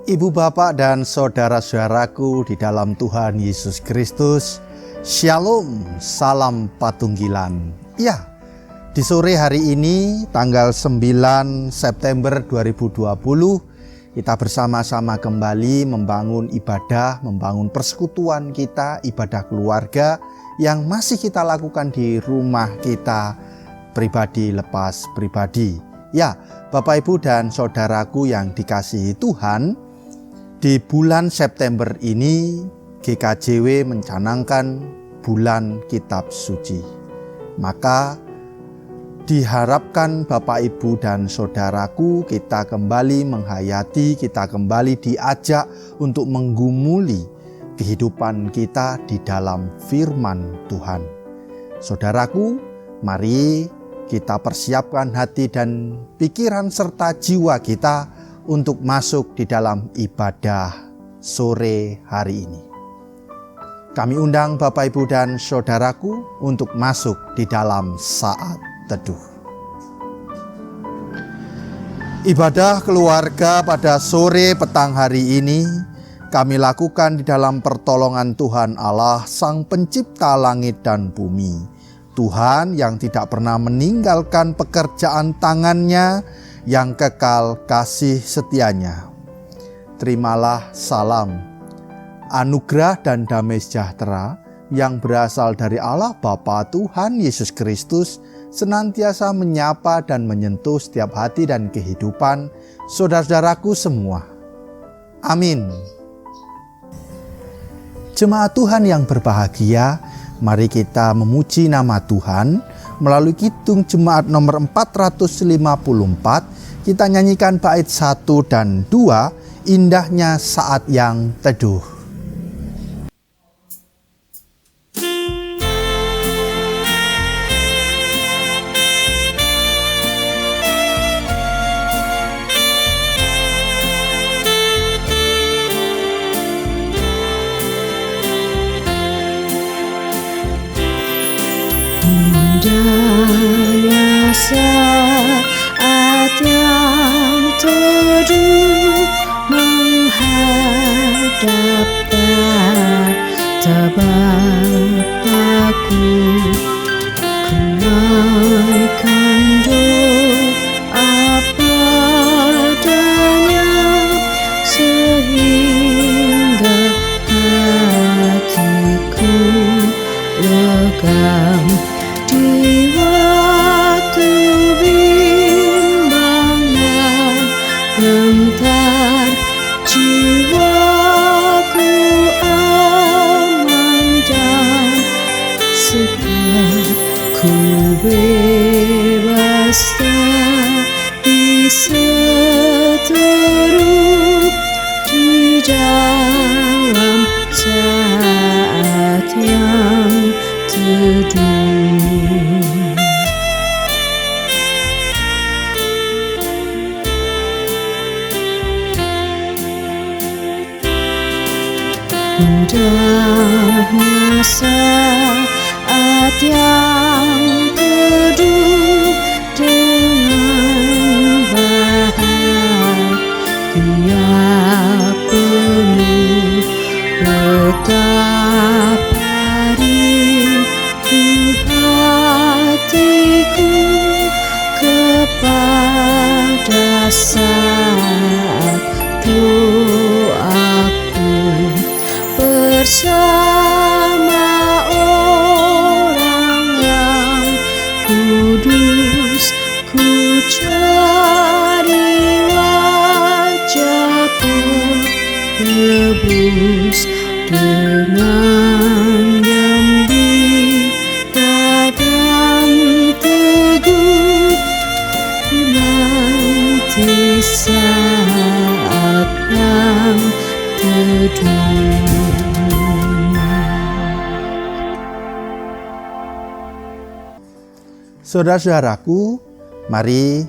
Ibu bapak dan saudara-saudaraku di dalam Tuhan Yesus Kristus, Shalom, salam patunggilan. Ya, di sore hari ini tanggal 9 September 2020 kita bersama-sama kembali membangun ibadah, membangun persekutuan kita, ibadah keluarga yang masih kita lakukan di rumah kita pribadi lepas pribadi. Ya, Bapak Ibu dan saudaraku yang dikasihi Tuhan, di bulan September ini GKJW mencanangkan bulan Kitab Suci. Maka diharapkan Bapak Ibu dan saudaraku kita kembali menghayati, kita kembali diajak untuk menggumuli kehidupan kita di dalam firman Tuhan. Saudaraku, mari kita persiapkan hati dan pikiran serta jiwa kita untuk masuk di dalam ibadah sore hari ini. Kami undang Bapak Ibu dan saudaraku untuk masuk di dalam saat teduh. Ibadah keluarga pada sore petang hari ini kami lakukan di dalam pertolongan Tuhan Allah, Sang Pencipta langit dan bumi. Tuhan yang tidak pernah meninggalkan pekerjaan tangannya, yang kekal kasih setianya. Terimalah salam, anugerah dan damai sejahtera yang berasal dari Allah Bapa Tuhan Yesus Kristus senantiasa menyapa dan menyentuh setiap hati dan kehidupan saudara-saudaraku semua. Amin. Jemaat Tuhan yang berbahagia, mari kita memuji nama Tuhan melalui kidung jemaat nomor 454. Kita nyanyikan bait 1 dan 2, indahnya saat yang teduh. Indahnya saat yang teduh menghadap Bapa-Ku, ku naikkan doa padanya sehingga hatiku legam. Di waktu bimbang dan gentar, jiwaku aman dan segar. Ku bebas dari seteru di dalam saat yang teduh. Indahnya saat yang teduh dengan bahagia penuh, betapa rindu hatiku kepada saat doaku bersama orang yang kudus. Ku cari wajah penebus dengan gembira dan teguh, nanti saat yang teduh. Saudara-saudaraku, mari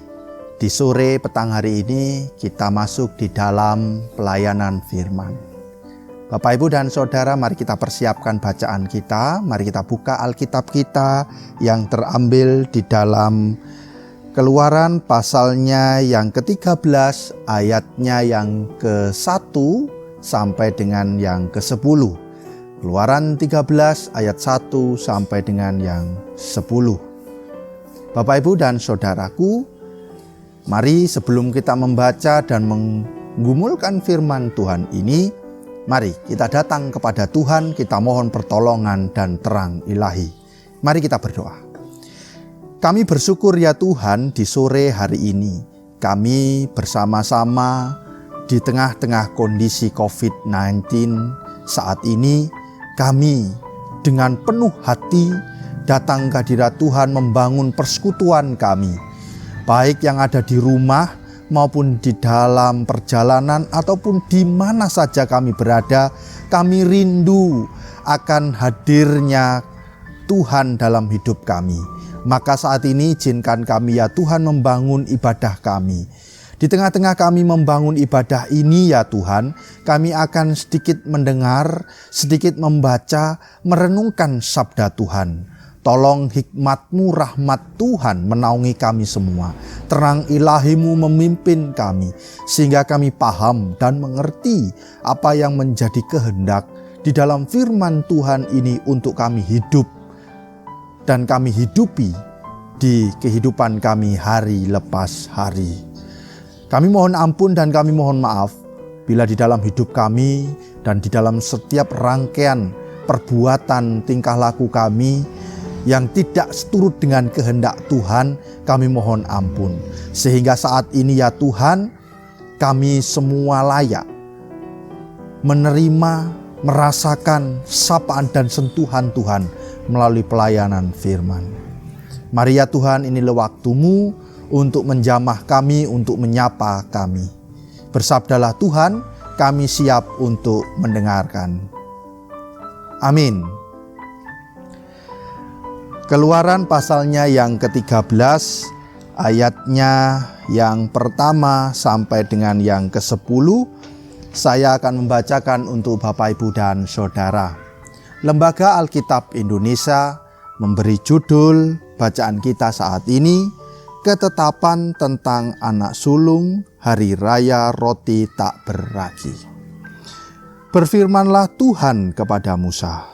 di sore petang hari ini kita masuk di dalam pelayanan firman. Bapak, Ibu, dan Saudara, mari kita persiapkan bacaan kita. Mari kita buka Alkitab kita yang terambil di dalam Keluaran pasalnya yang ke-13 ayatnya yang ke-1 sampai dengan yang ke-10. Keluaran 13 ayat 1 sampai dengan yang 10. Bapak, Ibu, dan Saudaraku, mari sebelum kita membaca dan menggumulkan firman Tuhan ini, mari kita datang kepada Tuhan, kita mohon pertolongan dan terang ilahi. Mari kita berdoa. Kami bersyukur ya Tuhan, di sore hari ini kami bersama-sama di tengah-tengah kondisi COVID-19 saat ini, kami dengan penuh hati datang ke hadirat Tuhan membangun persekutuan kami, baik yang ada di rumah maupun di dalam perjalanan ataupun di mana saja kami berada. Kami rindu akan hadirnya Tuhan dalam hidup kami. Maka saat ini izinkan kami ya Tuhan membangun ibadah kami. Di tengah-tengah kami membangun ibadah ini ya Tuhan, kami akan sedikit mendengar, sedikit membaca, merenungkan sabda Tuhan. Tolong hikmat-Mu, rahmat Tuhan menaungi kami semua. Terang ilahi-Mu memimpin kami, sehingga kami paham dan mengerti apa yang menjadi kehendak di dalam firman Tuhan ini untuk kami hidup dan kami hidupi di kehidupan kami hari lepas hari. Kami mohon ampun dan kami mohon maaf bila di dalam hidup kami dan di dalam setiap rangkaian perbuatan tingkah laku kami yang tidak seturut dengan kehendak Tuhan, kami mohon ampun. Sehingga saat ini ya Tuhan, kami semua layak menerima, merasakan sapaan dan sentuhan Tuhan melalui pelayanan firman. Mari ya Tuhan, inilah waktu-Mu untuk menjamah kami, untuk menyapa kami. Bersabdalah Tuhan, kami siap untuk mendengarkan. Amin. Keluaran pasalnya yang ke-13, ayatnya yang pertama sampai dengan yang ke-10, saya akan membacakan untuk Bapak, Ibu, dan Saudara. Lembaga Alkitab Indonesia memberi judul bacaan kita saat ini, Ketetapan tentang Anak Sulung Hari Raya Roti Tak Beragi. Berfirmanlah Tuhan kepada Musa,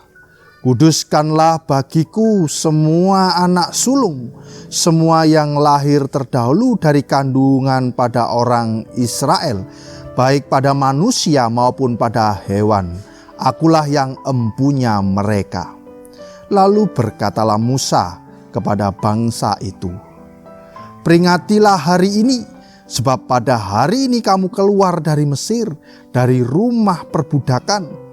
Kuduskanlah bagiku semua anak sulung, semua yang lahir terdahulu dari kandungan pada orang Israel, baik pada manusia maupun pada hewan. Akulah yang empunya mereka. Lalu berkatalah Musa kepada bangsa itu, Peringatilah hari ini, sebab pada hari ini kamu keluar dari Mesir, dari rumah perbudakan.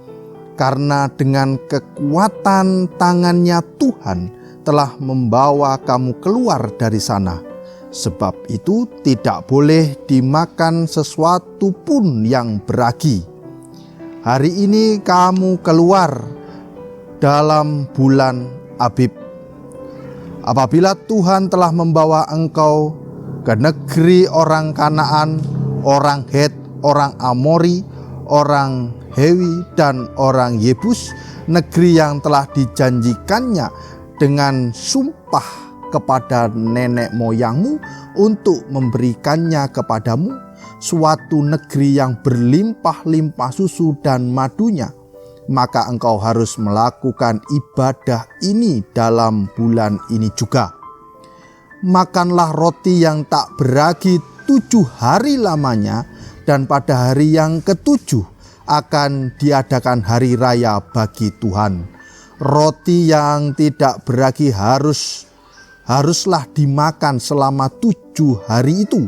Karena dengan kekuatan tangannya Tuhan telah membawa kamu keluar dari sana. Sebab itu tidak boleh dimakan sesuatu pun yang beragi. Hari ini kamu keluar dalam bulan Abib. Apabila Tuhan telah membawa engkau ke negeri orang Kanaan, orang Het, orang Amori, orang Hewi, dan orang Yebus, negeri yang telah dijanjikannya dengan sumpah kepada nenek moyangmu untuk memberikannya kepadamu, suatu negeri yang berlimpah-limpah susu dan madunya, maka engkau harus melakukan ibadah ini dalam bulan ini juga. Makanlah roti yang tak beragi 7 hari lamanya, dan pada hari yang ke-7 akan diadakan hari raya bagi Tuhan. Roti yang tidak beragi haruslah dimakan selama 7 hari itu.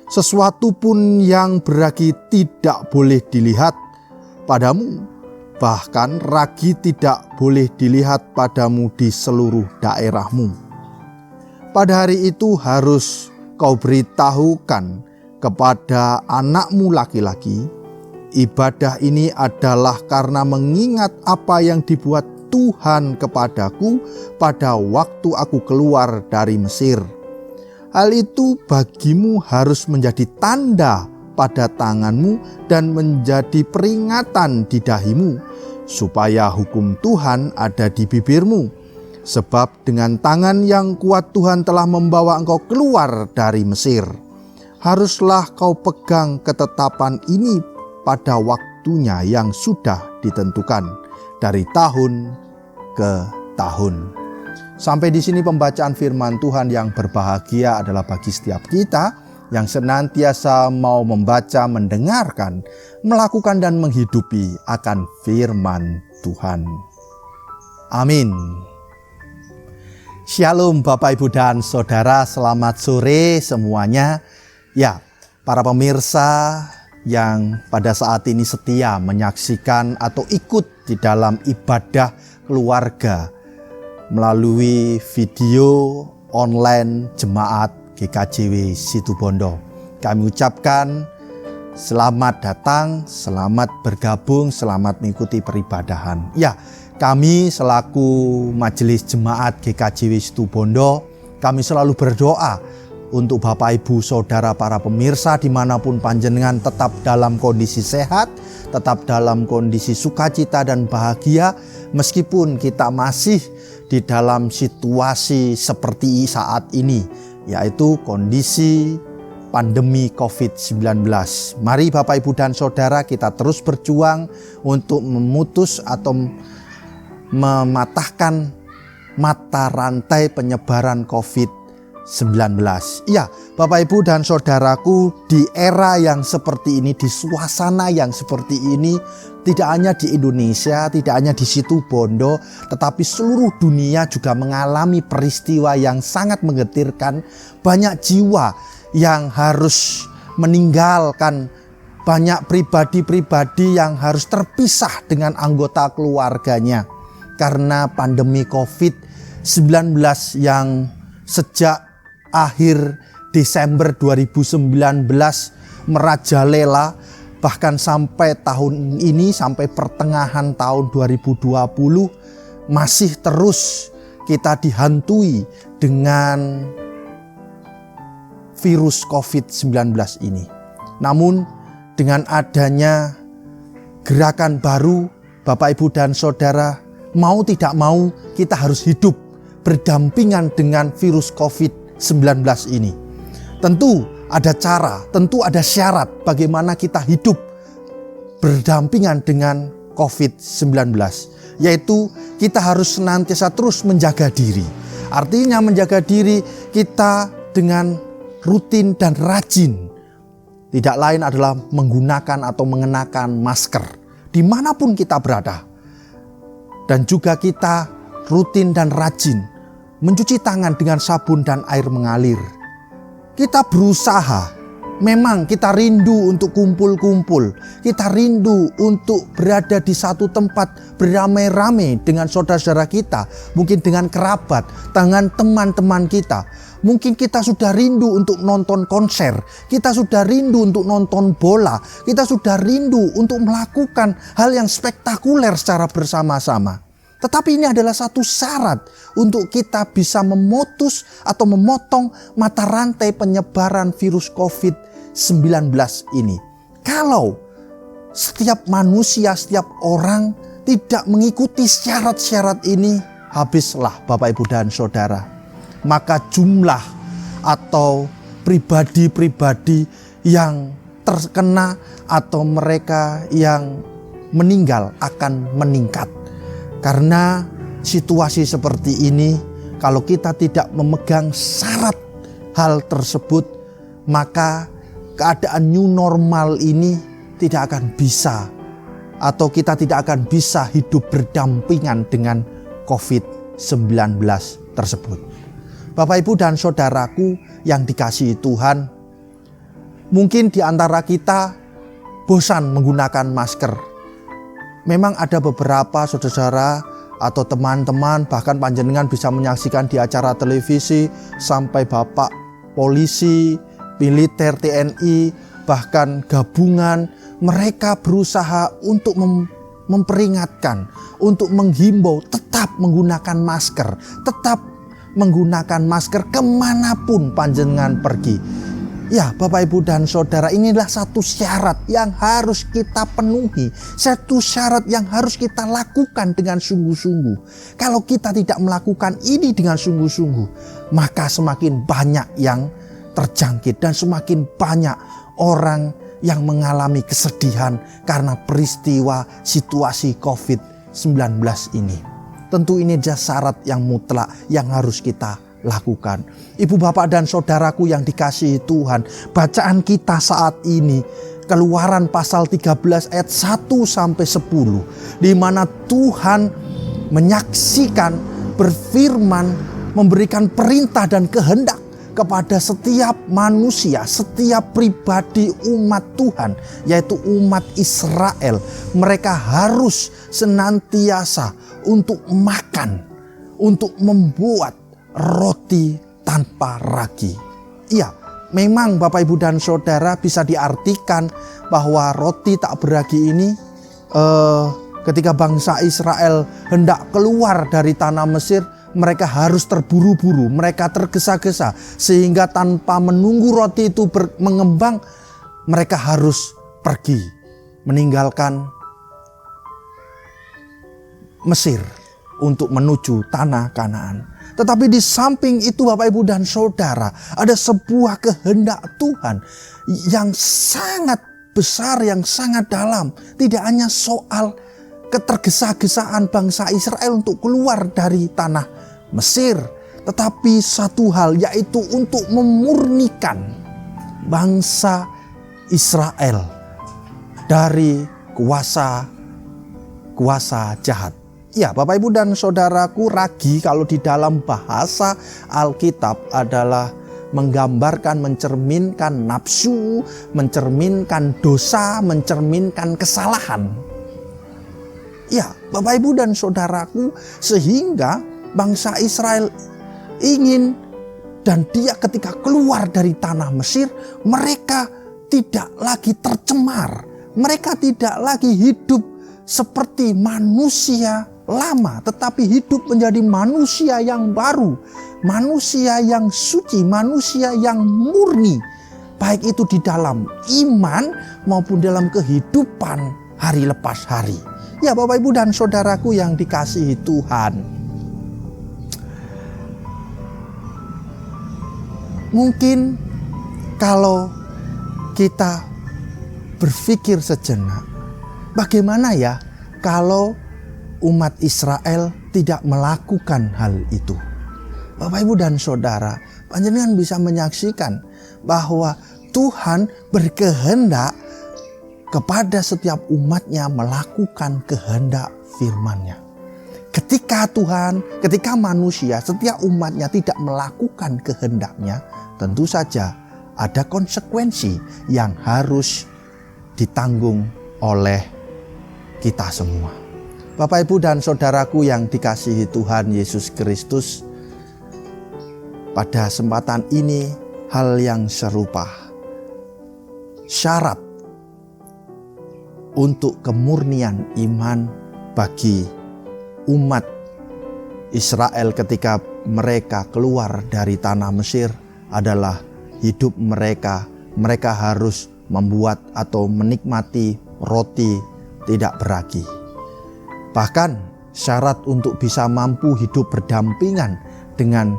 Sesuatu pun yang beragi tidak boleh dilihat padamu, bahkan ragi tidak boleh dilihat padamu di seluruh daerahmu. Pada hari itu harus kau beritahukan kepada anakmu laki-laki, ibadah ini adalah karena mengingat apa yang dibuat Tuhan kepadaku pada waktu aku keluar dari Mesir. Hal itu bagimu harus menjadi tanda pada tanganmu dan menjadi peringatan di dahimu, supaya hukum Tuhan ada di bibirmu. Sebab dengan tangan yang kuat Tuhan telah membawa engkau keluar dari Mesir. Haruslah kau pegang ketetapan ini pada waktunya yang sudah ditentukan dari tahun ke tahun. Sampai di sini pembacaan firman Tuhan yang berbahagia adalah bagi setiap kita yang senantiasa mau membaca, mendengarkan, melakukan dan menghidupi akan firman Tuhan. Amin. Shalom Bapak Ibu dan Saudara, selamat sore semuanya. Ya, para pemirsa yang pada saat ini setia menyaksikan atau ikut di dalam ibadah keluarga melalui video online Jemaat GKJW Situbondo. Kami ucapkan selamat datang, selamat bergabung, selamat mengikuti peribadahan. Ya, kami selaku Majelis Jemaat GKJW Situbondo, kami selalu berdoa untuk Bapak Ibu Saudara para pemirsa dimanapun panjenengan tetap dalam kondisi sehat, tetap dalam kondisi sukacita dan bahagia, meskipun kita masih di dalam situasi seperti saat ini, yaitu kondisi pandemi COVID-19. Mari Bapak Ibu dan Saudara, kita terus berjuang untuk memutus atau mematahkan mata rantai penyebaran COVID-19. Ya, Bapak Ibu dan Saudaraku, di era yang seperti ini, di suasana yang seperti ini, tidak hanya di Indonesia, tidak hanya di Situbondo, tetapi seluruh dunia juga mengalami peristiwa yang sangat menggetirkan. Banyak jiwa yang harus meninggalkan, banyak pribadi-pribadi yang harus terpisah dengan anggota keluarganya karena pandemi COVID-19 yang sejak akhir Desember 2019 merajalela, bahkan sampai tahun ini, sampai pertengahan tahun 2020 masih terus kita dihantui dengan virus COVID-19 ini. Namun dengan adanya gerakan baru, Bapak Ibu dan Saudara, mau tidak mau kita harus hidup berdampingan dengan virus COVID-19 ini. Tentu ada cara, tentu ada syarat bagaimana kita hidup berdampingan dengan COVID-19. Yaitu kita harus senantiasa terus menjaga diri. Artinya menjaga diri kita dengan rutin dan rajin. Tidak lain adalah menggunakan atau mengenakan masker dimanapun kita berada. Dan juga kita rutin dan rajin mencuci tangan dengan sabun dan air mengalir. Kita berusaha, memang kita rindu untuk kumpul-kumpul. Kita rindu untuk berada di satu tempat beramai-ramai dengan saudara-saudara kita. Mungkin dengan kerabat, dengan teman-teman kita. Mungkin kita sudah rindu untuk nonton konser. Kita sudah rindu untuk nonton bola. Kita sudah rindu untuk melakukan hal yang spektakuler secara bersama-sama. Tetapi ini adalah satu syarat untuk kita bisa memutus atau memotong mata rantai penyebaran virus COVID-19 ini. Kalau setiap manusia, setiap orang tidak mengikuti syarat-syarat ini, habislah Bapak Ibu dan Saudara. Maka jumlah atau pribadi-pribadi yang terkena atau mereka yang meninggal akan meningkat. Karena situasi seperti ini, kalau kita tidak memegang syarat hal tersebut, maka keadaan new normal ini tidak akan bisa, atau kita tidak akan bisa hidup berdampingan dengan COVID-19 tersebut. Bapak, Ibu, dan Saudaraku yang dikasihi Tuhan, mungkin di antara kita bosan menggunakan masker. Memang ada beberapa saudara atau teman-teman, bahkan panjenengan bisa menyaksikan di acara televisi sampai bapak polisi, militer, TNI, bahkan gabungan, mereka berusaha untuk memperingatkan, untuk menghimbau tetap menggunakan masker, tetap menggunakan masker kemanapun panjenengan pergi. Ya, Bapak, Ibu, dan Saudara, inilah satu syarat yang harus kita penuhi. Satu syarat yang harus kita lakukan dengan sungguh-sungguh. Kalau kita tidak melakukan ini dengan sungguh-sungguh, maka semakin banyak yang terjangkit dan semakin banyak orang yang mengalami kesedihan karena peristiwa situasi COVID-19 ini. Tentu ini adalah syarat yang mutlak yang harus kita lakukan. Ibu, bapak, dan saudaraku yang dikasihi Tuhan, bacaan kita saat ini Keluaran pasal 13 ayat 1 sampai 10, di mana Tuhan menyaksikan, berfirman, memberikan perintah dan kehendak kepada setiap manusia, setiap pribadi umat Tuhan, yaitu umat Israel. Mereka harus senantiasa untuk makan, untuk membuat roti tanpa ragi. Iya, memang Bapak, Ibu, dan Saudara bisa diartikan bahwa roti tak beragi ini ketika bangsa Israel hendak keluar dari tanah Mesir, mereka harus terburu-buru, mereka tergesa-gesa, sehingga tanpa menunggu roti itu mengembang, mereka harus pergi meninggalkan Mesir untuk menuju tanah Kanaan. Tetapi di samping itu, Bapak, Ibu, dan Saudara, ada sebuah kehendak Tuhan yang sangat besar, yang sangat dalam. Tidak hanya soal ketergesa-gesaan bangsa Israel untuk keluar dari tanah Mesir, tetapi satu hal, yaitu untuk memurnikan bangsa Israel dari kuasa jahat. Ya, Bapak, Ibu, dan Saudaraku, ragi kalau di dalam bahasa Alkitab adalah menggambarkan, mencerminkan nafsu, mencerminkan dosa, mencerminkan kesalahan. Ya, Bapak, Ibu, dan Saudaraku, sehingga bangsa Israel ingin, dan dia ketika keluar dari tanah Mesir, mereka tidak lagi tercemar. Mereka tidak lagi hidup seperti manusia lama, tetapi hidup menjadi manusia yang baru, manusia yang suci, manusia yang murni, baik itu di dalam iman maupun dalam kehidupan hari lepas hari. Ya, Bapak, Ibu, dan Saudaraku yang dikasihi Tuhan, mungkin kalau kita berpikir sejenak, bagaimana ya kalau umat Israel tidak melakukan hal itu? Bapak, Ibu, dan Saudara, panjenengan bisa menyaksikan bahwa Tuhan berkehendak kepada setiap umatnya melakukan kehendak firman-Nya. Ketika manusia, setiap umatnya tidak melakukan kehendak-Nya, tentu saja ada konsekuensi yang harus ditanggung oleh kita semua. Bapak, Ibu, dan Saudaraku yang dikasihi Tuhan Yesus Kristus, pada kesempatan ini hal yang serupa. Syarat untuk kemurnian iman bagi umat Israel ketika mereka keluar dari tanah Mesir adalah hidup mereka harus membuat atau menikmati roti tidak beragi. Bahkan syarat untuk bisa mampu hidup berdampingan dengan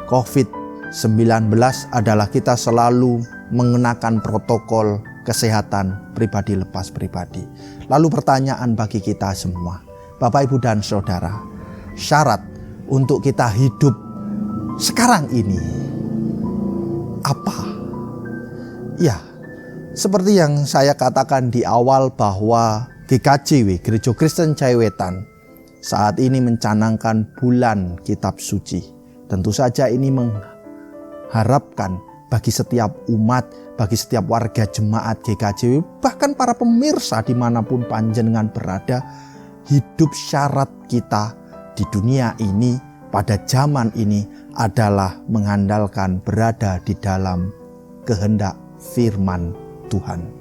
COVID-19 adalah kita selalu mengenakan protokol kesehatan pribadi lepas pribadi. Lalu pertanyaan bagi kita semua, Bapak, Ibu, dan Saudara, syarat untuk kita hidup sekarang ini apa? Ya, seperti yang saya katakan di awal bahwa GKJW, Gereja Kristen Jaiwetan, saat ini mencanangkan bulan Kitab Suci. Tentu saja ini mengharapkan bagi setiap umat, bagi setiap warga jemaat GKJW, bahkan para pemirsa dimanapun panjenengan berada, hidup syarat kita di dunia ini, pada zaman ini adalah mengandalkan berada di dalam kehendak firman Tuhan.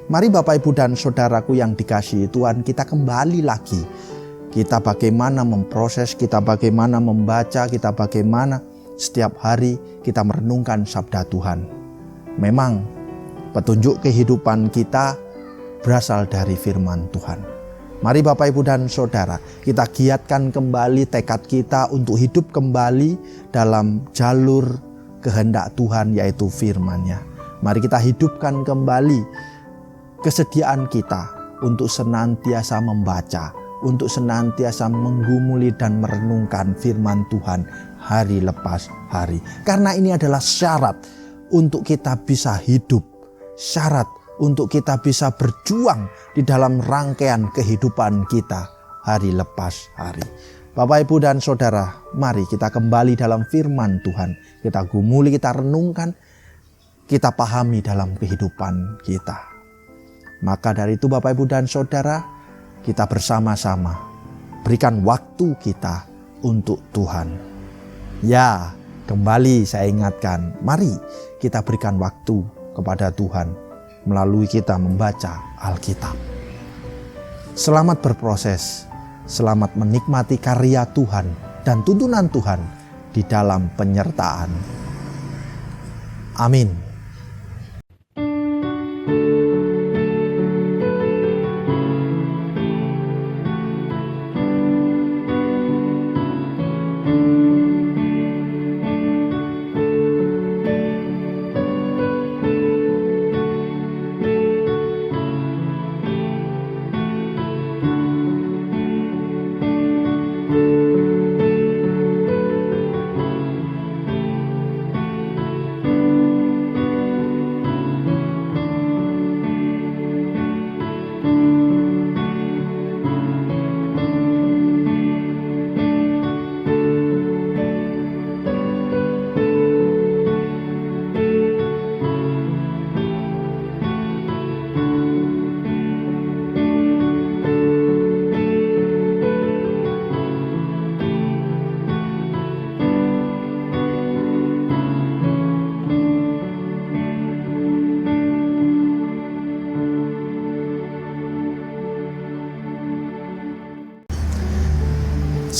Mari Bapak, Ibu, dan Saudaraku yang dikasihi Tuhan, kita kembali lagi. Kita bagaimana memproses, kita bagaimana membaca, kita bagaimana setiap hari kita merenungkan sabda Tuhan. Memang petunjuk kehidupan kita berasal dari firman Tuhan. Mari Bapak, Ibu, dan Saudara, kita giatkan kembali tekad kita untuk hidup kembali dalam jalur kehendak Tuhan, yaitu firman-Nya. Mari kita hidupkan kembali kesediaan kita untuk senantiasa membaca, untuk senantiasa menggumuli dan merenungkan firman Tuhan hari lepas hari. Karena ini adalah syarat untuk kita bisa hidup, syarat untuk kita bisa berjuang di dalam rangkaian kehidupan kita hari lepas hari. Bapak, Ibu, dan Saudara, mari kita kembali dalam firman Tuhan. Kita gumuli, kita renungkan, kita pahami dalam kehidupan kita. Maka dari itu Bapak, Ibu, dan Saudara, kita bersama-sama berikan waktu kita untuk Tuhan. Ya, kembali saya ingatkan, mari kita berikan waktu kepada Tuhan melalui kita membaca Alkitab. Selamat berproses, selamat menikmati karya Tuhan dan tuntunan Tuhan di dalam penyertaan. Amin.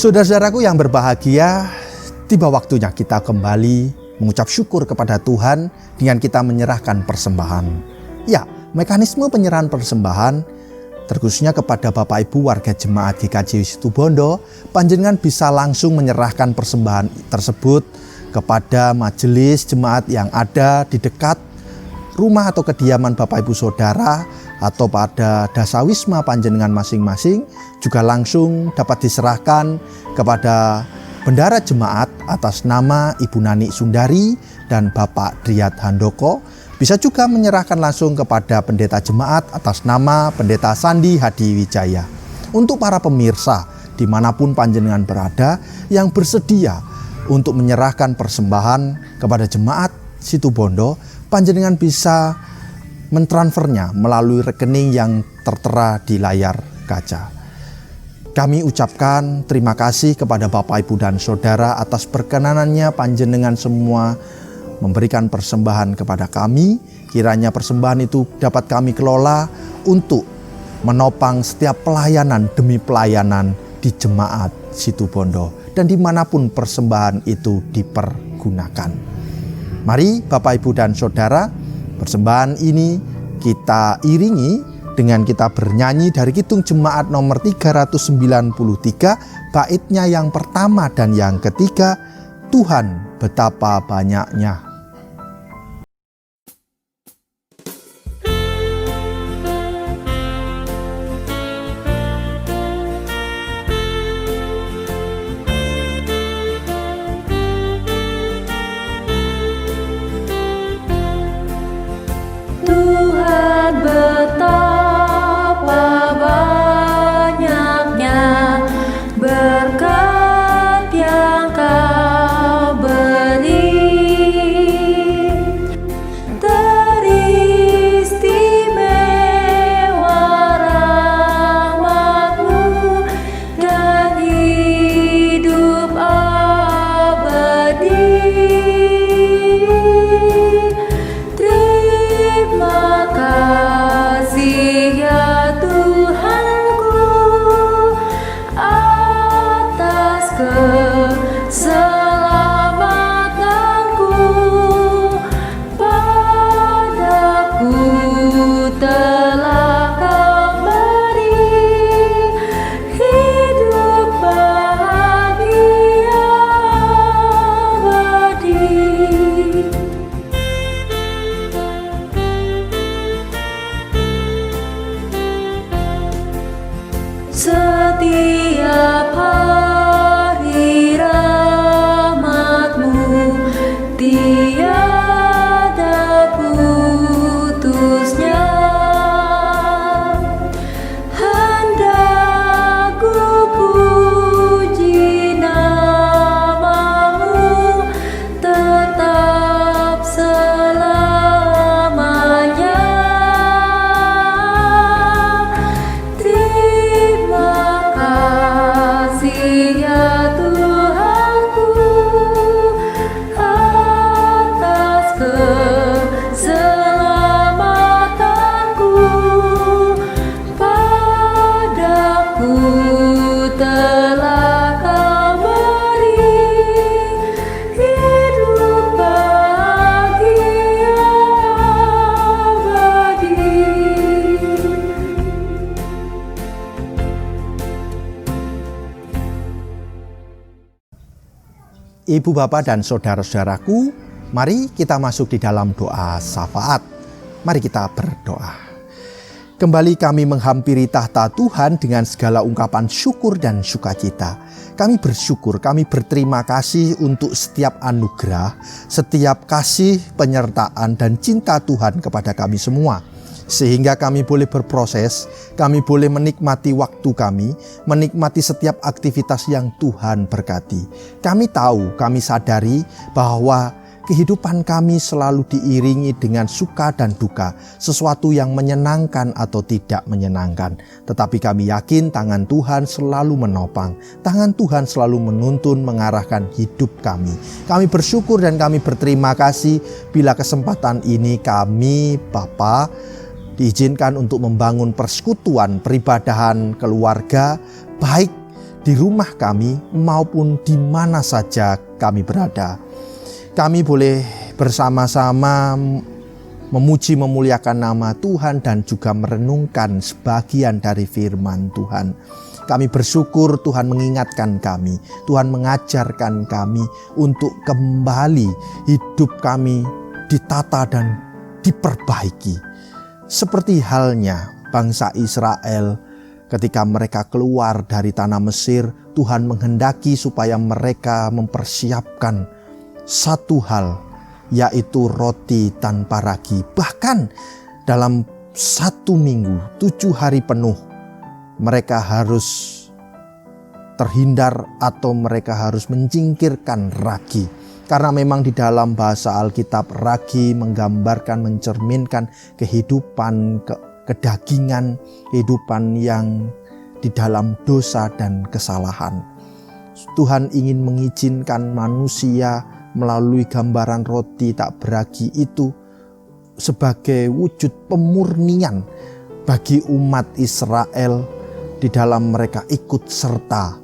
Saudara-saudaraku yang berbahagia, tiba waktunya kita kembali mengucap syukur kepada Tuhan dengan kita menyerahkan persembahan. Ya, mekanisme penyerahan persembahan terkhususnya kepada Bapak Ibu warga jemaat GKJ Situbondo, panjenengan bisa langsung menyerahkan persembahan tersebut kepada majelis jemaat yang ada di dekat rumah atau kediaman Bapak Ibu Saudara, atau pada dasawisma panjenengan masing-masing, juga langsung dapat diserahkan kepada bendara jemaat atas nama Ibu Nani Sundari dan Bapak Driyat Handoko. Bisa juga menyerahkan langsung kepada pendeta jemaat atas nama Pendeta Sandi Hadi Wijaya. Untuk para pemirsa dimanapun panjenengan berada yang bersedia untuk menyerahkan persembahan kepada jemaat Situbondo, panjenengan bisa mentransfernya melalui rekening yang tertera di layar kaca. Kami ucapkan terima kasih kepada Bapak, Ibu, dan Saudara atas perkenanannya panjenengan semua memberikan persembahan kepada kami. Kiranya persembahan itu dapat kami kelola untuk menopang setiap pelayanan demi pelayanan di jemaat Situbondo dan dimanapun persembahan itu dipergunakan. Mari Bapak, Ibu, dan Saudara, persembahan ini kita iringi dengan kita bernyanyi dari Kidung Jemaat nomor 393, baitnya yang pertama dan yang ketiga, Tuhan betapa banyaknya. Tuhan betapa banyaknya berkat yang Kau beri. Ibu, Bapak, dan saudara-saudaraku, mari kita masuk di dalam doa syafaat. Mari kita berdoa. Kembali kami menghampiri tahta Tuhan dengan segala ungkapan syukur dan sukacita. Kami bersyukur, kami berterima kasih untuk setiap anugerah, setiap kasih, penyertaan, dan cinta Tuhan kepada kami semua. Sehingga kami boleh berproses, kami boleh menikmati waktu kami, menikmati setiap aktivitas yang Tuhan berkati. Kami tahu, kami sadari bahwa kehidupan kami selalu diiringi dengan suka dan duka, sesuatu yang menyenangkan atau tidak menyenangkan. Tetapi kami yakin tangan Tuhan selalu menopang, tangan Tuhan selalu menuntun, mengarahkan hidup kami. Kami bersyukur dan kami berterima kasih bila kesempatan ini kami, Bapa, diizinkan untuk membangun persekutuan peribadahan keluarga, baik di rumah kami maupun di mana saja kami berada. Kami boleh bersama-sama memuji memuliakan nama Tuhan dan juga merenungkan sebagian dari firman Tuhan. Kami bersyukur Tuhan mengingatkan kami, Tuhan mengajarkan kami untuk kembali hidup kami ditata dan diperbaiki. Seperti halnya bangsa Israel ketika mereka keluar dari tanah Mesir, Tuhan menghendaki supaya mereka mempersiapkan satu hal, yaitu roti tanpa ragi. Bahkan dalam 1 minggu, 7 hari penuh, mereka harus terhindar atau mereka harus menyingkirkan ragi. Karena memang di dalam bahasa Alkitab, ragi menggambarkan, mencerminkan kehidupan kedagingan, kehidupan yang di dalam dosa dan kesalahan. Tuhan ingin mengizinkan manusia melalui gambaran roti tak beragi itu sebagai wujud pemurnian bagi umat Israel di dalam mereka ikut serta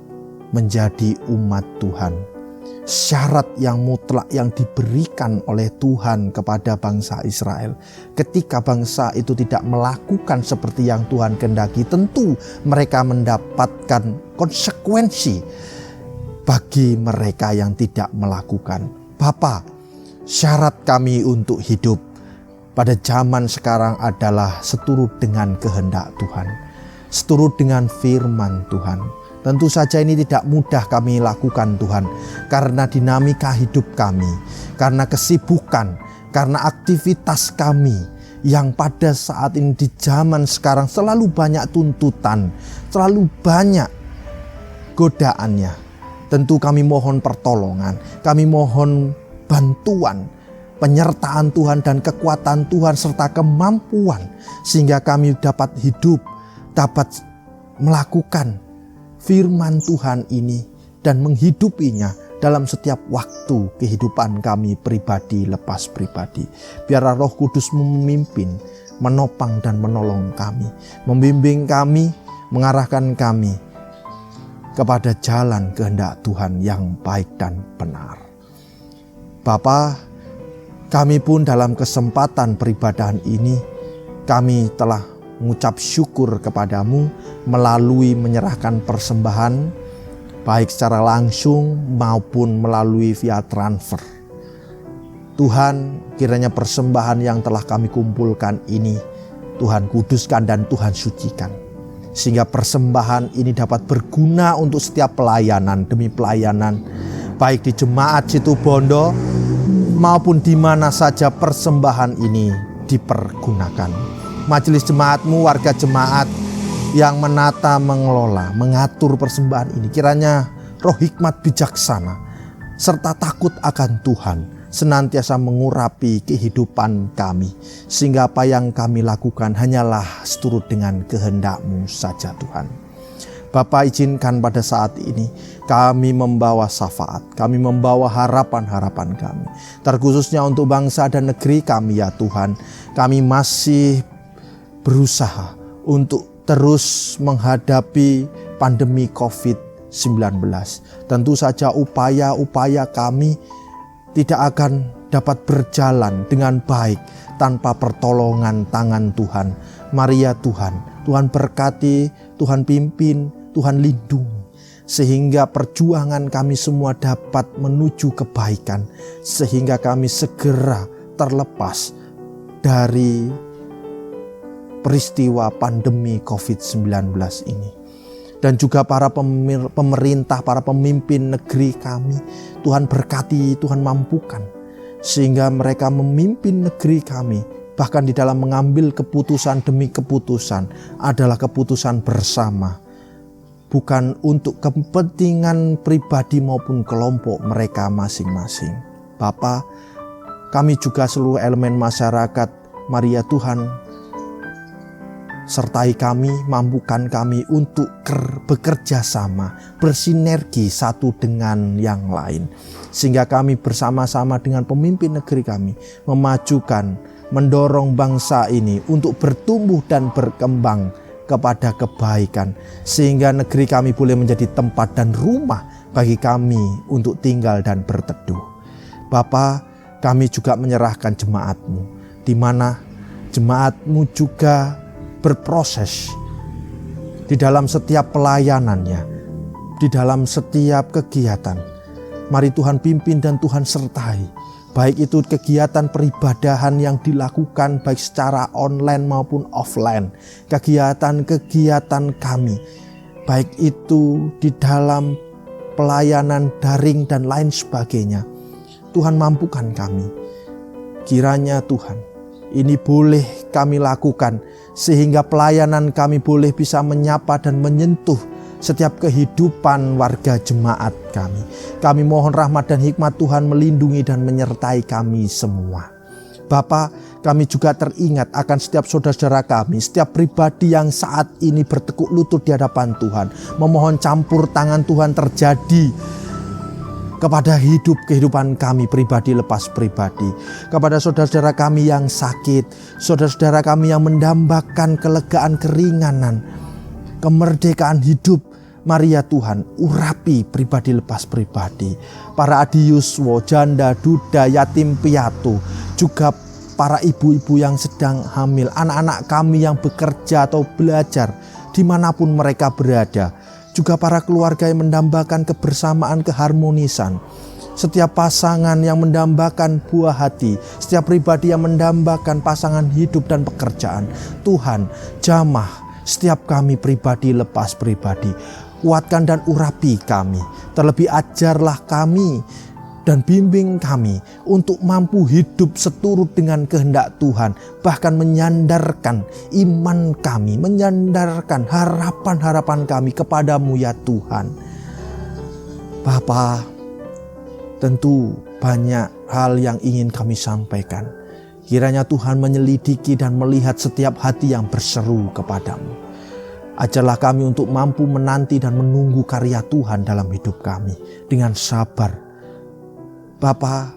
menjadi umat Tuhan. Syarat yang mutlak yang diberikan oleh Tuhan kepada bangsa Israel. Ketika bangsa itu tidak melakukan seperti yang Tuhan kehendaki, tentu mereka mendapatkan konsekuensi bagi mereka yang tidak melakukan. Bapa, syarat kami untuk hidup pada zaman sekarang adalah seturut dengan kehendak Tuhan, seturut dengan firman Tuhan. Tentu saja ini tidak mudah kami lakukan Tuhan, karena dinamika hidup kami, karena kesibukan, karena aktivitas kami yang pada saat ini di zaman sekarang selalu banyak tuntutan, selalu banyak godaannya. Tentu kami mohon pertolongan, kami mohon bantuan, penyertaan Tuhan dan kekuatan Tuhan serta kemampuan sehingga kami dapat hidup, dapat melakukan firman Tuhan ini dan menghidupinya dalam setiap waktu kehidupan kami pribadi lepas pribadi. Biarlah Roh Kudus memimpin, menopang dan menolong kami, membimbing kami, mengarahkan kami kepada jalan kehendak Tuhan yang baik dan benar. Bapa, kami pun dalam kesempatan peribadahan ini kami telah mengucap syukur kepadamu melalui menyerahkan persembahan baik secara langsung maupun melalui via transfer. Tuhan, kiranya persembahan yang telah kami kumpulkan ini Tuhan kuduskan dan Tuhan sucikan, sehingga persembahan ini dapat berguna untuk setiap pelayanan demi pelayanan, baik di jemaat Situbondo maupun di mana saja persembahan ini dipergunakan. Majelis jemaatmu, warga jemaat yang menata, mengelola, mengatur persembahan ini, kiranya roh hikmat bijaksana serta takut akan Tuhan senantiasa mengurapi kehidupan kami, sehingga apa yang kami lakukan hanyalah seturut dengan kehendak-Mu saja Tuhan. Bapa, izinkan pada saat ini kami membawa syafaat, kami membawa harapan-harapan kami, terkhususnya untuk bangsa dan negeri kami ya Tuhan. Kami masih berusaha untuk terus menghadapi pandemi COVID-19. Tentu saja upaya-upaya kami tidak akan dapat berjalan dengan baik tanpa pertolongan tangan Tuhan. Mari ya Tuhan, Tuhan berkati, Tuhan pimpin, Tuhan lindungi. sehingga perjuangan kami semua dapat menuju kebaikan, sehingga kami segera terlepas dari peristiwa pandemi COVID-19 ini. Dan juga para pemerintah, para pemimpin negeri kami, Tuhan berkati, Tuhan mampukan, sehingga mereka memimpin negeri kami. Bahkan di dalam mengambil keputusan demi keputusan adalah keputusan bersama, bukan untuk kepentingan pribadi maupun kelompok mereka masing-masing. Bapa, kami juga seluruh elemen masyarakat, mari ya Tuhan, sertai kami, mampukan kami untuk bekerja sama, bersinergi satu dengan yang lain. Sehingga kami bersama-sama dengan pemimpin negeri kami memajukan, mendorong bangsa ini untuk bertumbuh dan berkembang kepada kebaikan. Sehingga negeri kami boleh menjadi tempat dan rumah bagi kami untuk tinggal dan berteduh. Bapa, kami juga menyerahkan jemaat-Mu, di mana jemaat-Mu juga berproses di dalam setiap pelayanannya, di dalam setiap kegiatan. Mari Tuhan pimpin dan Tuhan sertai, baik itu kegiatan peribadahan yang dilakukan baik secara online maupun offline, kegiatan-kegiatan kami, baik itu di dalam pelayanan daring dan lain sebagainya. Tuhan mampukan kami. Kiranya Tuhan, ini boleh kami lakukan sehingga pelayanan kami boleh bisa menyapa dan menyentuh setiap kehidupan warga jemaat kami. Kami mohon rahmat dan hikmat Tuhan melindungi dan menyertai kami semua. Bapa, kami juga teringat akan setiap saudara-saudara kami, setiap pribadi yang saat ini bertekuk lutut di hadapan Tuhan, memohon campur tangan Tuhan terjadi kepada kehidupan kami pribadi lepas pribadi, kepada saudara-saudara kami yang sakit, saudara-saudara kami yang mendambakan kelegaan, keringanan, kemerdekaan hidup. Mari ya Tuhan, urapi pribadi lepas pribadi, para adiuswo, janda, duda, yatim piatu, juga para ibu-ibu yang sedang hamil, anak-anak kami yang bekerja atau belajar dimanapun mereka berada, juga para keluarga yang mendambakan kebersamaan, keharmonisan. Setiap pasangan yang mendambakan buah hati, setiap pribadi yang mendambakan pasangan hidup dan pekerjaan. Tuhan, jamah setiap kami pribadi lepas pribadi. Kuatkan dan urapi kami. Terlebih ajarlah kami dan bimbing kami untuk mampu hidup seturut dengan kehendak Tuhan. Bahkan menyandarkan iman kami, menyandarkan harapan-harapan kami kepadamu ya Tuhan. Bapa, tentu banyak hal yang ingin kami sampaikan. Kiranya Tuhan menyelidiki dan melihat setiap hati yang berseru kepadamu. Ajarlah kami untuk mampu menanti dan menunggu karya Tuhan dalam hidup kami dengan sabar. Bapa,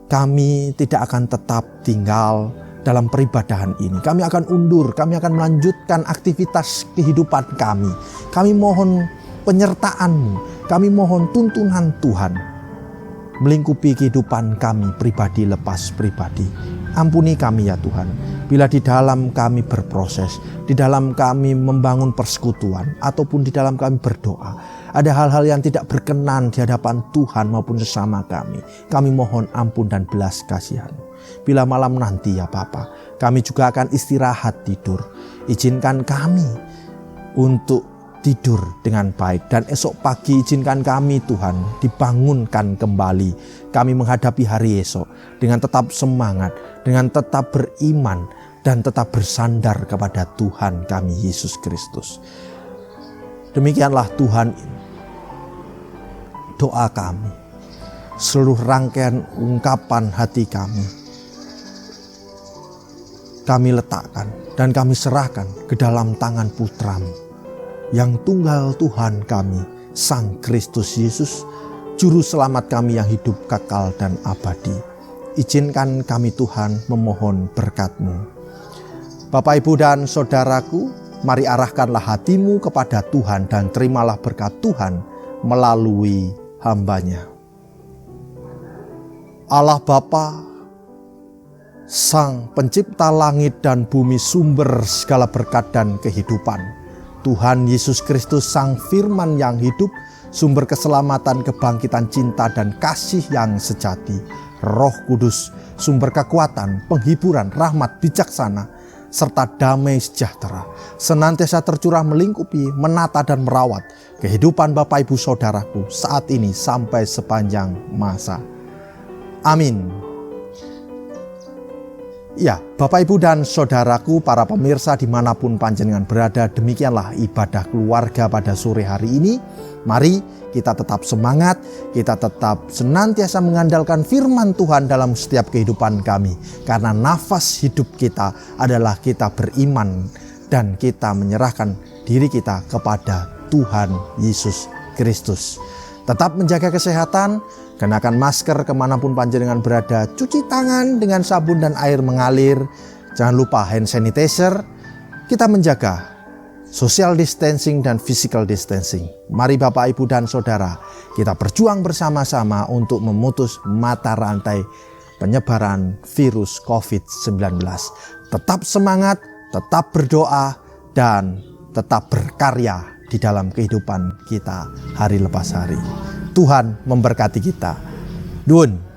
kami tidak akan tetap tinggal dalam peribadahan ini. Kami akan undur, kami akan melanjutkan aktivitas kehidupan kami. Kami mohon penyertaan-Mu, kami mohon tuntunan Tuhan melingkupi kehidupan kami pribadi lepas pribadi. Ampuni kami ya Tuhan, bila di dalam kami berproses, di dalam kami membangun persekutuan, ataupun di dalam kami berdoa, ada hal-hal yang tidak berkenan di hadapan Tuhan maupun sesama kami. Kami mohon ampun dan belas kasihan. Bila malam nanti ya Bapa, kami juga akan istirahat tidur. Izinkan kami untuk tidur dengan baik. Dan esok pagi izinkan kami Tuhan dibangunkan kembali. Kami menghadapi hari esok dengan tetap semangat, dengan tetap beriman, dan tetap bersandar kepada Tuhan kami Yesus Kristus. Demikianlah Tuhan doa kami, seluruh rangkaian ungkapan hati kami letakkan dan kami serahkan ke dalam tangan Putra-Mu yang tunggal Tuhan kami, Sang Kristus Yesus, Juru Selamat kami yang hidup kekal dan abadi. Izinkan kami Tuhan memohon berkat-Mu. Bapak, Ibu, dan saudaraku, mari arahkanlah hatimu kepada Tuhan dan terimalah berkat Tuhan melalui hamba-Nya. Allah Bapa, Sang Pencipta langit dan bumi, sumber segala berkat dan kehidupan, Tuhan Yesus Kristus, Sang Firman yang hidup, sumber keselamatan, kebangkitan, cinta, dan kasih yang sejati. Roh Kudus, sumber kekuatan, penghiburan, rahmat, bijaksana, serta damai sejahtera, senantiasa tercurah melingkupi, menata, dan merawat kehidupan Bapak Ibu Saudaraku saat ini sampai sepanjang masa. Amin. Ya, Bapak Ibu dan Saudaraku, para pemirsa dimanapun panjenengan berada, demikianlah ibadah keluarga pada sore hari ini. Mari kita tetap semangat, kita tetap senantiasa mengandalkan firman Tuhan dalam setiap kehidupan kami. Karena nafas hidup kita adalah kita beriman dan kita menyerahkan diri kita kepada Tuhan Yesus Kristus. Tetap menjaga kesehatan, kenakan masker kemanapun panjenengan berada, cuci tangan dengan sabun dan air mengalir, jangan lupa hand sanitizer, kita menjaga social distancing dan physical distancing. Mari Bapak, Ibu, dan Saudara, kita berjuang bersama-sama untuk memutus mata rantai penyebaran virus COVID-19. Tetap semangat, tetap berdoa, dan tetap berkarya di dalam kehidupan kita hari lepas hari. Tuhan memberkati kita. Nuwun.